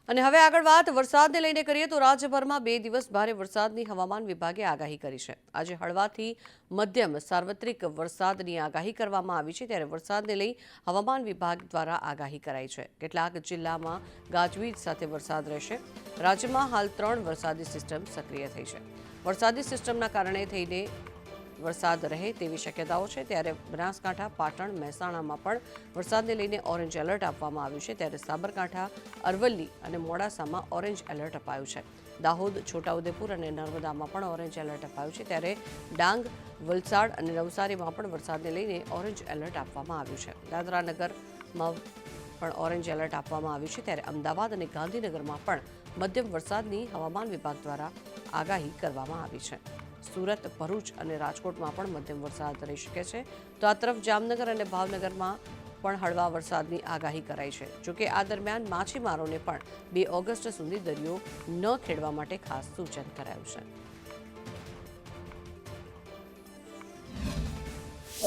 અને હવે આગળ વાત વરસાદને લઈને કરીએ તો રાજ્યભરમાં 2 દિવસ ભારે વરસાદની હવામાન વિભાગે આગાહી કરી છે। આજે હળવાથી મધ્યમ સાર્વત્રિક વરસાદની આગાહી કરવામાં આવી છે, ત્યારે વરસાદને લઈ હવામાન વિભાગ દ્વારા આગાહી કરાઈ છે। કેટલાક જિલ્લામાં ગાજવીજ સાથે વરસાદ રહેશે। રાજ્યમાં હાલ 3 વરસાદી સિસ્ટમ સક્રિય થઈ છે। વરસાદી સિસ્ટમના કારણે થઈને વરસાદ રહે તેવી શક્યતાઓ છે, ત્યારે બનાસકાંઠા, પાટણ, મહેસાણામાં પણ વરસાદને લઈને ઓરેન્જ એલર્ટ આપવામાં આવ્યું છે, ત્યારે સાબરકાંઠા, અરવલ્લી અને મોડાસામાં ઓરેન્જ એલર્ટ અપાયું છે। દાહોદ, છોટાઉદેપુર અને નર્મદામાં પણ ઓરેન્જ એલર્ટ અપાયું છે, ત્યારે ડાંગ, વલસાડ અને નવસારીમાં પણ વરસાદને લઈને ઓરેન્જ એલર્ટ આપવામાં આવ્યું છે। દાદરાનગરમાં પણ ઓરેન્જ એલર્ટ આપવામાં આવ્યું છે, ત્યારે અમદાવાદ અને ગાંધીનગરમાં પણ મધ્યમ વરસાદની હવામાન વિભાગ દ્વારા આગાહી કરવામાં આવી છે। સુરત, ભરૂચ અને રાજકોટમાં પણ મધ્યમ વરસાદ રહી શકે છે, તો આ તરફ જામનગર અને ભાવનગરમાં પણ હળવા વરસાદની આગાહી કરાઈ છે। જોકે આ દરમિયાન માછીમારોને પણ 2 ઓગસ્ટ સુધી દરિયો ન ખેડવા માટે ખાસ સૂચન કરાયું છે।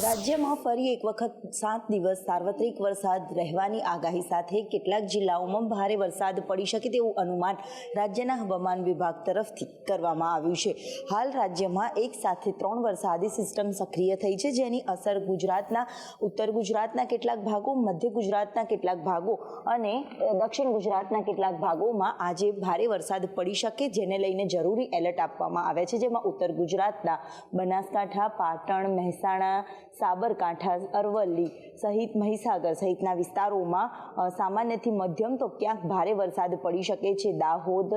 રાજ્યમાં ફરી એક વખત 7 દિવસ સાર્વત્રિક વરસાદ રહેવાની આગાહી સાથે કેટલાક જિલ્લાઓમાં ભારે વરસાદ પડી શકે તેવું અનુમાન રાજ્યના હવામાન વિભાગ તરફથી કરવામાં આવ્યું છે। હાલ રાજ્યમાં એક સાથે 3 વરસાદી સિસ્ટમ સક્રિય થઈ છે, જેની અસર ગુજરાતના ઉત્તર ગુજરાતના કેટલાક ભાગો, મધ્ય ગુજરાતના કેટલાક ભાગો અને દક્ષિણ ગુજરાતના કેટલાક ભાગોમાં આજે ભારે વરસાદ પડી શકે, જેને લઈને જરૂરી એલર્ટ આપવામાં આવ્યા છે, જેમાં ઉત્તર ગુજરાતના બનાસકાંઠા, પાટણ, મહેસાણા, સાબરકાંઠા, અરવલ્લી સહિત મહીસાગર સહિતના વિસ્તારોમાં સામાન્યથી મધ્યમ તો ક્યાંક ભારે વરસાદ પડી શકે છે। દાહોદ,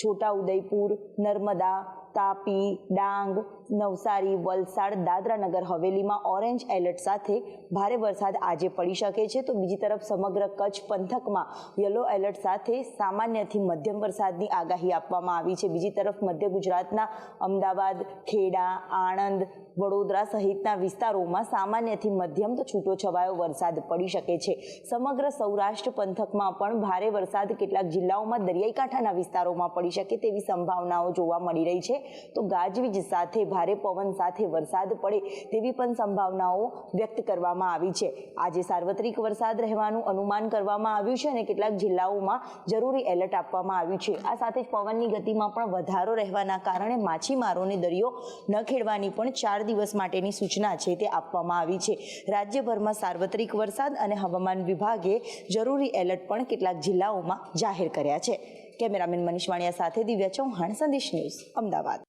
છોટાઉદેપુર, નર્મદા, તાપી, ડાંગ, નવસારી, વલસાડ, દાદરાનગર હવેલીમાં ઓરેન્જ એલર્ટ સાથે ભારે વરસાદ આજે પડી શકે છે, તો બીજી તરફ સમગ્ર કચ્છ પંથકમાં યલો એલર્ટ સાથે સામાન્યથી મધ્યમ વરસાદની આગાહી આપવામાં આવી છે। બીજી તરફ મધ્ય ગુજરાતના અમદાવાદ, ખેડા, આણંદ, વડોદરા સહિતના વિસ્તારોમાં સામાન્યથી મધ્યમ તો છૂટોછવાયો વરસાદ પડી શકે છે। સમગ્ર સૌરાષ્ટ્ર પંથકમાં પણ ભારે વરસાદ કેટલાક જિલ્લાઓમાં દરિયાઈ કાંઠાના વિસ્તારોમાં પડી શકે તેવી સંભાવનાઓ જોવા મળી રહી છે, તો ગાજવીજ સાથે ભારે પવન સાથે વરસાદ પડે તેવી પણ સંભાવનાઓ વ્યક્ત કરવામાં આવી છે। આજે સાર્વત્રિક વરસાદ રહેવાનું અનુમાન કરવામાં આવ્યું છે અને કેટલાક જિલ્લાઓમાં જરૂરી એલર્ટ આપવામાં આવ્યું છે। આ સાથે જ પવનની ગતિમાં પણ વધારો રહેવાના કારણે માછીમારોને દરિયો ન ખેડવાની પણ 4 દિવસ માટેની સૂચના છે તે આપવામાં આવી છે। રાજ્યભરમાં સાર્વત્રિક વરસાદ અને હવામાન વિભાગે જરૂરી એલર્ટ પણ કેટલાક જિલ્લાઓમાં જાહેર કર્યા છે। કેમેરામેન મનીષ વાણિયા સાથે દિવ્યા ચૌહાણ, સંદેશ ન્યૂઝ, અમદાવાદ।